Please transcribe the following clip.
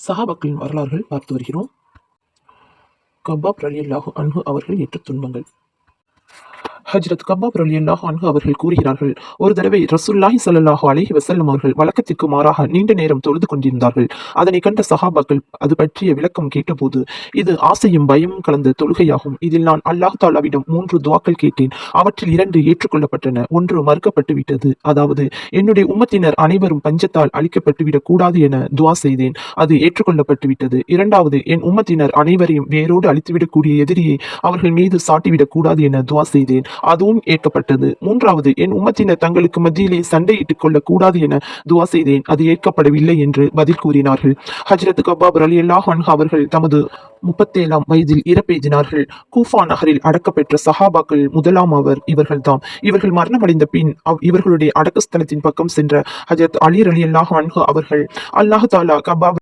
சஹாபாக்களின் வரலாறுகள் பார்த்து வருகிறோம். கப்பாப் ரலியல்லாஹு அன்ஹு அவர்கள் ஏற்ற துன்பங்கள். ஹஜ்ரத் கப்பாப் ரலியல்லாஹு அன்ஹு அவர்கள் கூறுகிறார்கள், ஒரு தடவை ரசூலுல்லாஹி ஸல்லல்லாஹு அலைஹி வஸல்லம் அவர்கள் வழக்கத்திற்கு மாறாக நீண்ட நேரம் தொழுது கொண்டிருந்தார்கள். அதனை கண்ட சஹாபாக்கள் அது பற்றிய விளக்கம் கேட்டபோது, இது ஆசையும் பயமும் கலந்த தொழுகையாகும். இதில் நான் அல்லாஹ் தாலாவிடம் 3 துஆக்கள் கேட்டேன். அவற்றில் 2 ஏற்றுக்கொள்ளப்பட்டன, 1 மறுக்கப்பட்டு விட்டது. அதாவது என்னுடைய உம்மத்தினர் அனைவரும் பஞ்சத்தால் அழிக்கப்பட்டு விடக் கூடாது என துஆ செய்தேன். அது ஏற்றுக்கொள்ளப்பட்டு விட்டது. 2வது, என் உம்மத்தினர் அனைவரையும் வேரோடு அழித்துவிடக்கூடிய எதிரியை அவர்கள் மீது சாட்டிவிடக் கூடாது என துஆ செய்தேன். அதுவும் ஏற்கப்பட்டது. 3வது, என் உம்மத்தினர் தங்களுக்கு மத்தியிலே சண்டையிட்டுக் கொள்ளக் கூடாது என துஆ செய்தேன். அது ஏற்கப்படவில்லை என்று பதில் கூறினார்கள். ஹஜ்ரத் கப்பாப் ரலியல்லாஹு அன்ஹு அவர்கள் தமது 37ஆம் வயதில் இறப்பெய்தினார்கள். கூஃபா நகரில் அடக்கப்பெற்ற சஹாபாக்கள் முதலாம் அவர் இவர்கள்தாம். இவர்கள் மரணமடைந்த பின் இவர்களுடைய அடக்கஸ்தலத்தின் பக்கம் சென்ற ஹஜ்ரத் அலி ரலியல்லாஹு அன்ஹு அவர்கள், அல்லாஹ் தாலா கப்பாப்